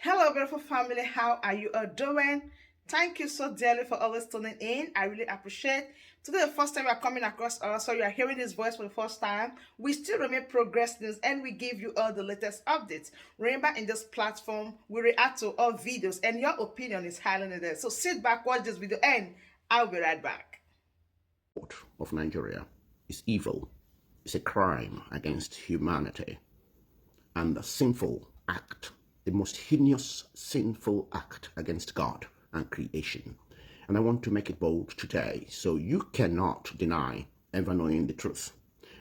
Hello, beautiful family. How are you all doing? Thank you so dearly for always tuning in. I really appreciate. Today, the first time you are coming across us, so you are hearing this voice for the first time. We still remain Progress News, and we give you all the latest updates. Remember, in this platform, we react to all videos, and your opinion is highly needed. So sit back, watch this video, and I'll be right back. Of Nigeria is evil, is a crime against humanity, and a sinful act, the most heinous sinful act against God and creation. And I want to make it bold today, so you cannot deny ever knowing the truth.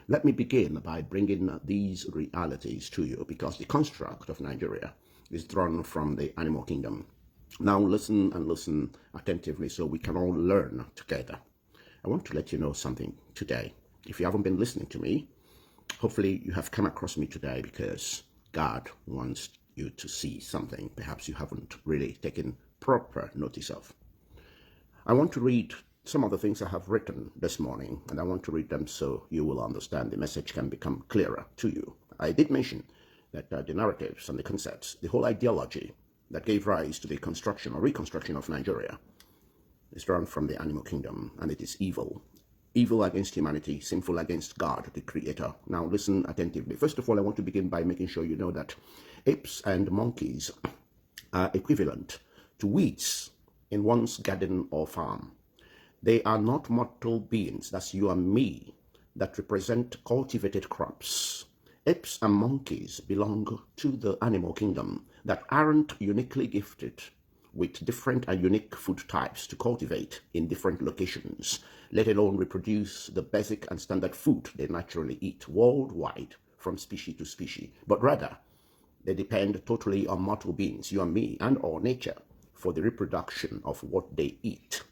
Let me begin by bringing these realities to you, because the construct of Nigeria is drawn from the animal kingdom. Now listen and listen attentively so we can all learn together. I want to let you know something today. If you haven't been listening to me, hopefully you have come across me today because God wants you to see something perhaps you haven't really taken proper notice of. I want to read some of the things I have written this morning, and I want to read them so you will understand the message can become clearer to you. I did mention that the narratives and the concepts, the whole ideology that gave rise to the construction or reconstruction of Nigeria is drawn from the animal kingdom, and it is evil. Evil against humanity, sinful against God, the Creator. Now listen attentively. First of all, I want to begin by making sure you know that apes and monkeys are equivalent to weeds in one's garden or farm. They are not mortal beings, that's you and me, that represent cultivated crops. Apes and monkeys belong to the animal kingdom that aren't uniquely gifted with different and unique food types to cultivate in different locations, let alone reproduce the basic and standard food they naturally eat worldwide from species to species, but rather they depend totally on mortal beings, you and me, and all nature for the reproduction of what they eat.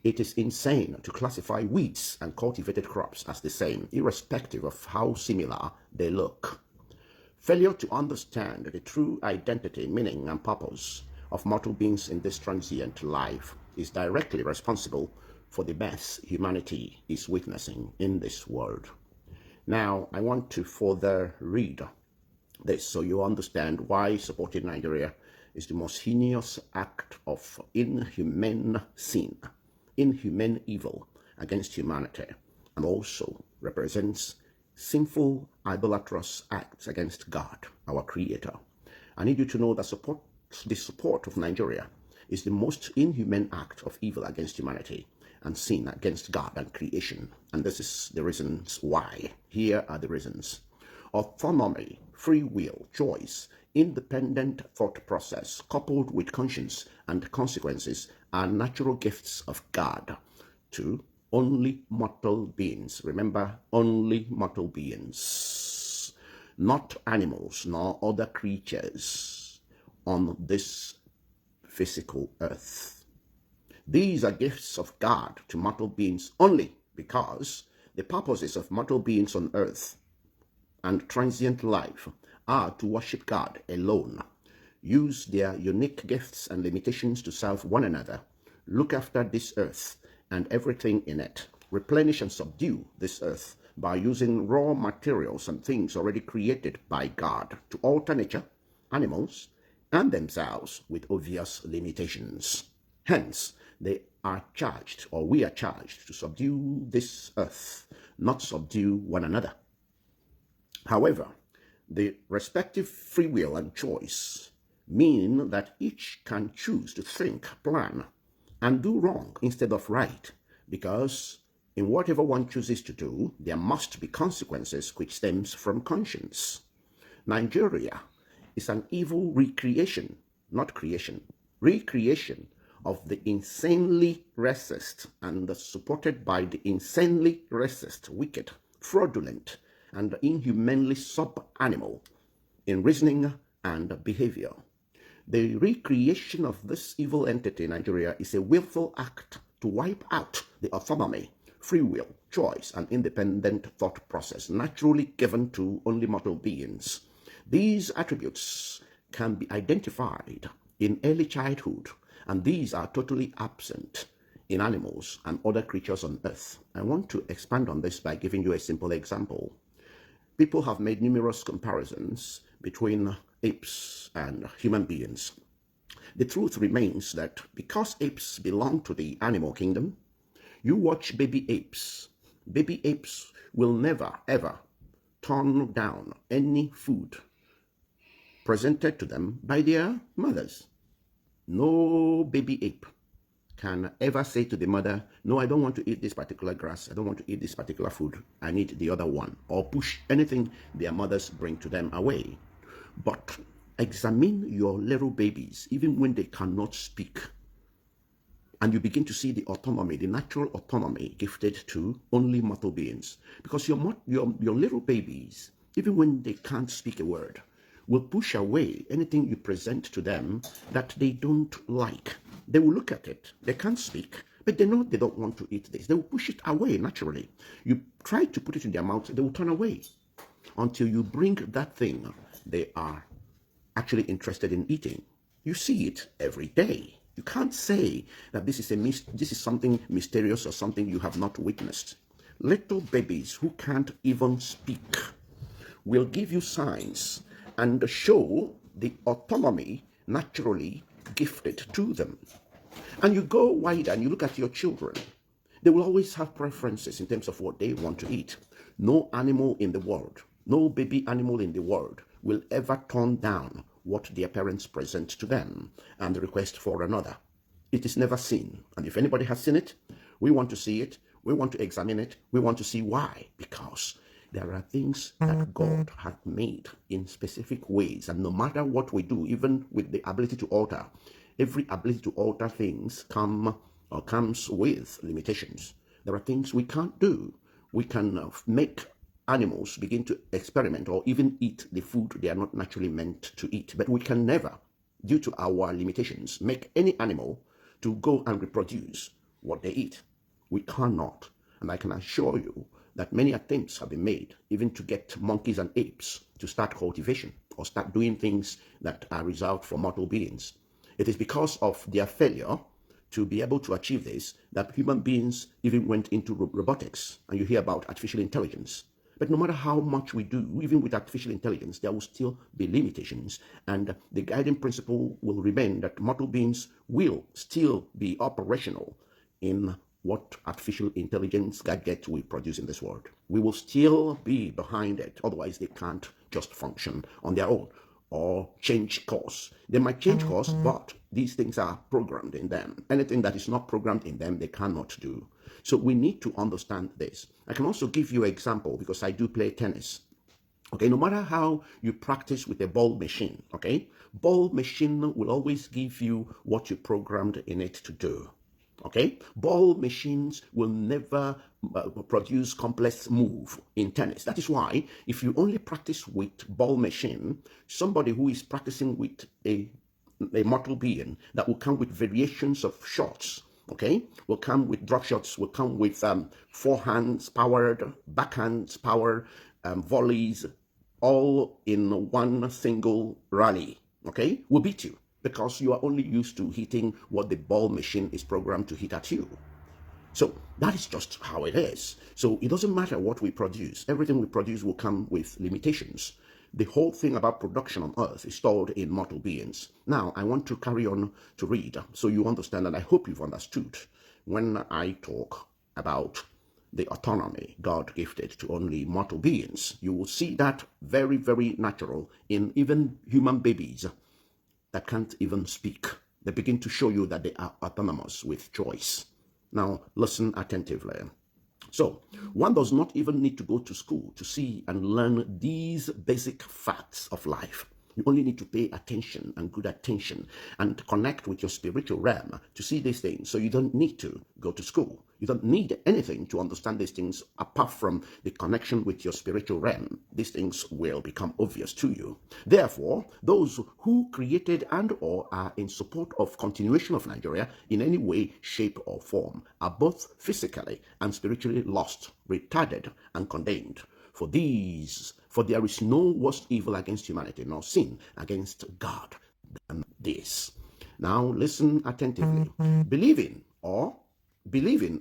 It is insane to classify weeds and cultivated crops as the same, irrespective of how similar they look. Failure to understand the true identity, meaning, and purpose of mortal beings in this transient life is directly responsible for the mess humanity is witnessing in this world. Now, I want to further read this so you understand why supporting Nigeria is the most heinous act of inhumane sin, inhumane evil against humanity, and also represents sinful, idolatrous acts against God, our Creator. I need you to know that the support of Nigeria is the most inhumane act of evil against humanity and sin against God and creation. And this is the reasons why. Here are the reasons. Autonomy, free will, choice, independent thought process, coupled with conscience and consequences, are natural gifts of God to only mortal beings. Remember, only mortal beings, not animals nor other creatures on this physical earth. These are gifts of God to mortal beings only because the purposes of mortal beings on earth and transient life are to worship God alone, use their unique gifts and limitations to serve one another, look after this earth and everything in it, replenish and subdue this earth by using raw materials and things already created by God to alter nature, animals, and themselves with obvious limitations. Hence, they are charged, or we are charged, to subdue this earth, not subdue one another. However, the respective free will and choice mean that each can choose to think, plan, and do wrong instead of right, because in whatever one chooses to do, there must be consequences which stems from conscience. Nigeria is an evil recreation, not creation, recreation of the insanely racist and supported by the insanely racist, wicked, fraudulent, and inhumanely sub-animal in reasoning and behavior. The recreation of this evil entity, Nigeria, is a willful act to wipe out the autonomy, free will, choice, and independent thought process naturally given to only mortal beings. These attributes can be identified in early childhood, and these are totally absent in animals and other creatures on earth. I want to expand on this by giving you a simple example. People have made numerous comparisons between apes and human beings. The truth remains that because apes belong to the animal kingdom, you watch baby apes. Baby apes will never, ever turn down any food presented to them by their mothers. No baby ape can ever say to the mother, no, I don't want to eat this particular grass. I don't want to eat this particular food. I need the other one. Or push anything their mothers bring to them away. But examine your little babies, even when they cannot speak. And you begin to see the autonomy, the natural autonomy gifted to only mortal beings. Because your little babies, even when they can't speak a word, will push away anything you present to them that they don't like. They will look at it. They can't speak, but they know they don't want to eat this. They will push it away naturally. You try to put it in their mouth, they will turn away until you bring that thing they are actually interested in eating. You see it every day. You can't say that this is something mysterious or something you have not witnessed. Little babies who can't even speak will give you signs and show the autonomy naturally gifted to them. And you go wider and you look at your children. They will always have preferences in terms of what they want to eat. No animal in the world, no baby animal in the world will ever turn down what their parents present to them and request for another. It is never seen. And if anybody has seen it, we want to see it, we want to examine it, we want to see why. Because there are things that God has made in specific ways, and no matter what we do, even with the ability to alter, every ability to alter things comes with limitations. There are things we can't do. We can make animals begin to experiment or even eat the food they are not naturally meant to eat, but we can never, due to our limitations, make any animal to go and reproduce what they eat. We cannot, and I can assure you that many attempts have been made even to get monkeys and apes to start cultivation or start doing things that are reserved for mortal beings. It is because of their failure to be able to achieve this that human beings even went into robotics, and you hear about artificial intelligence. But no matter how much we do, even with artificial intelligence, there will still be limitations, and the guiding principle will remain that mortal beings will still be operational in what artificial intelligence gadgets we produce in this world. We will still be behind it, otherwise they can't just function on their own or change course. They might change course, but these things are programmed in them. Anything that is not programmed in them, they cannot do. So we need to understand this. I can also give you an example because I do play tennis. Okay, no matter how you practice with a ball machine, okay, ball machine will always give you what you programmed in it to do. Okay, ball machines will never produce complex move in tennis. That is why if you only practice with ball machine, somebody who is practicing with a mortal being that will come with variations of shots, okay, will come with drop shots, will come with forehands powered, backhands powered, volleys, all in one single rally, okay, will beat you, because you are only used to hitting what the ball machine is programmed to hit at you. So that is just how it is. So it doesn't matter what we produce. Everything we produce will come with limitations. The whole thing about production on earth is stored in mortal beings. Now, I want to carry on to read so you understand, and I hope you've understood when I talk about the autonomy God gifted to only mortal beings. You will see that very, very natural in even human babies that can't even speak. They begin to show you that they are autonomous with choice. Now, listen attentively. So, one does not even need to go to school to see and learn these basic facts of life. You only need to pay attention and good attention and connect with your spiritual realm to see these things. So you don't need to go to school. You don't need anything to understand these things apart from the connection with your spiritual realm. These things will become obvious to you. Therefore, those who created and or are in support of continuation of Nigeria in any way, shape or form are both physically and spiritually lost, retarded and condemned. For there is no worse evil against humanity, nor sin against God than this. Now listen attentively. Believing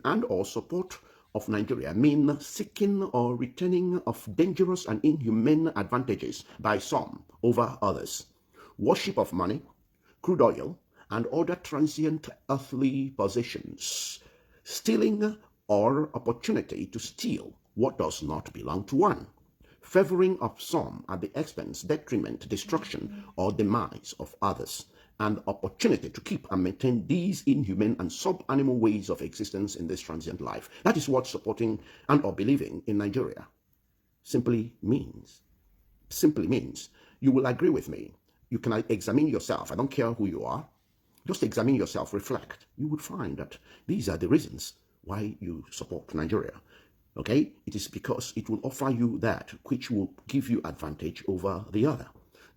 and or support of Nigeria mean seeking or retaining of dangerous and inhumane advantages by some over others, worship of money, crude oil, and other transient earthly possessions, stealing or opportunity to steal what does not belong to one, favoring of some at the expense, detriment, destruction, or demise of others, and opportunity to keep and maintain these inhuman and sub-animal ways of existence in this transient life. That is what supporting and or believing in Nigeria simply means. Simply means. You will agree with me. You can examine yourself. I don't care who you are. Just examine yourself, reflect. You would find that these are the reasons why you support Nigeria. Okay? It is because it will offer you that which will give you advantage over the other.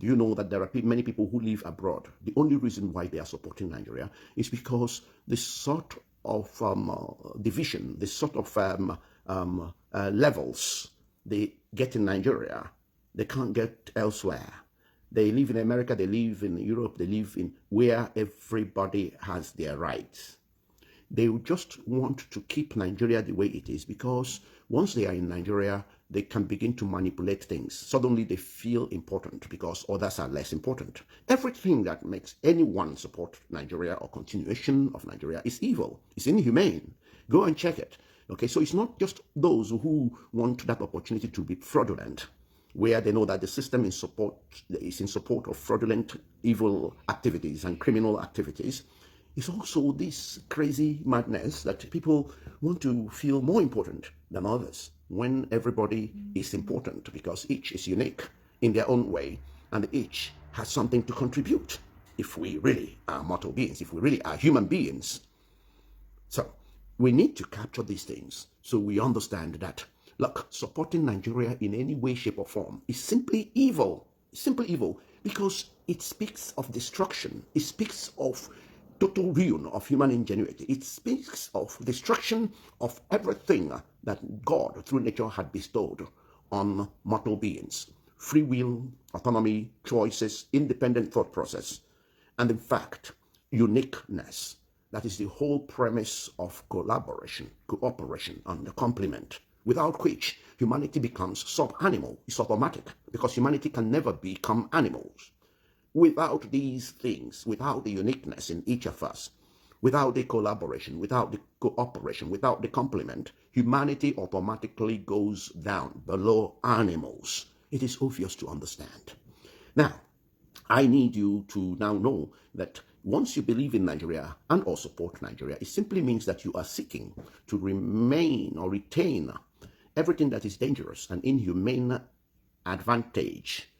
Do you know that there are many people who live abroad? The only reason why they are supporting Nigeria is because the sort of division, the sort of levels they get in Nigeria, they can't get elsewhere. They live in America, they live in Europe, they live in where everybody has their rights. They just want to keep Nigeria the way it is because once they are in Nigeria, they can begin to manipulate things. Suddenly they feel important because others are less important. Everything that makes anyone support Nigeria or continuation of Nigeria is evil. It's inhumane. Go and check it. Okay, so it's not just those who want that opportunity to be fraudulent, where they know that the system is in support of fraudulent, evil activities and criminal activities. It's also this crazy madness that people want to feel more important than others when everybody is important because each is unique in their own way and each has something to contribute if we really are mortal beings, if we really are human beings. So we need to capture these things so we understand that, look, supporting Nigeria in any way, shape, or form is simply evil. Simply evil because it speaks of destruction. It speaks of total ruin of human ingenuity. It speaks of destruction of everything that God, through nature, had bestowed on mortal beings. Free will, autonomy, choices, independent thought process, and in fact, uniqueness. That is the whole premise of collaboration, cooperation, and complement, without which humanity becomes sub-animal. It's automatic, because humanity can never become animals. Without these things, without the uniqueness in each of us, without the collaboration, without the cooperation, without the complement, humanity automatically goes down below animals. It is obvious to understand. Now, I need you to now know that once you believe in Nigeria and or support Nigeria, it simply means that you are seeking to remain or retain everything that is dangerous and inhumane advantage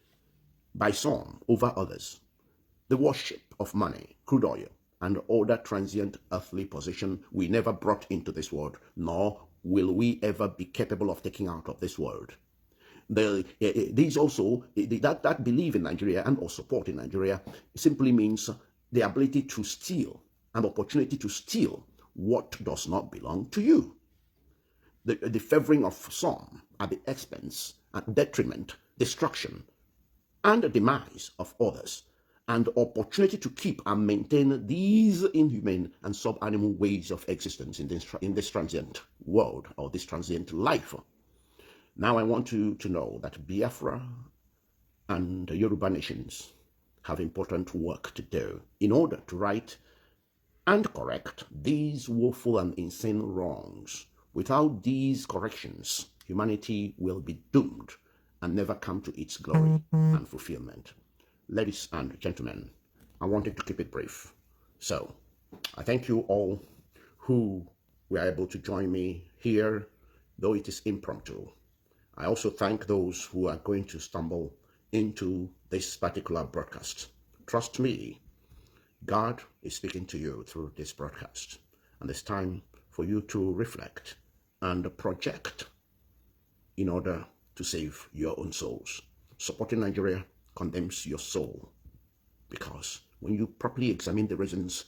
by some over others, the worship of money, crude oil, and other transient earthly possession we never brought into this world, nor will we ever be capable of taking out of this world. These also, that belief in Nigeria and or support in Nigeria simply means the ability to steal, an opportunity to steal what does not belong to you. The favoring of some at the expense and detriment, destruction, and the demise of others, and opportunity to keep and maintain these inhumane and sub-animal ways of existence in this transient world or this transient life. Now I want you to know that Biafre and the Yoruba nations have important work to do in order to right and correct these woeful and insane wrongs. Without these corrections, humanity will be doomed and never come to its glory and fulfillment. Ladies and gentlemen, I wanted to keep it brief. So, I thank you all who were able to join me here, though it is impromptu. I also thank those who are going to stumble into this particular broadcast. Trust me, God is speaking to you through this broadcast, and it's time for you to reflect and project in order to save your own souls. Supporting Nigeria condemns your soul, because when you properly examine the reasons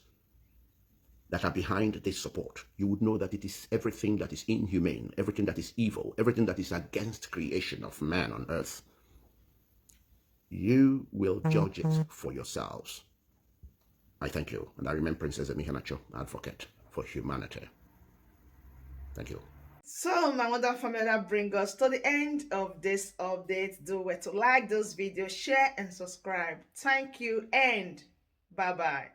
that are behind this support, you would know that it is everything that is inhumane, everything that is evil, everything that is against creation of man on earth. You will judge it for yourselves. I thank you, and I remain Princess Emihanacho, advocate for humanity. Thank you. So my wonderful family, that brings us to the end of this update. Do well to like this video, share and subscribe. Thank you and bye bye.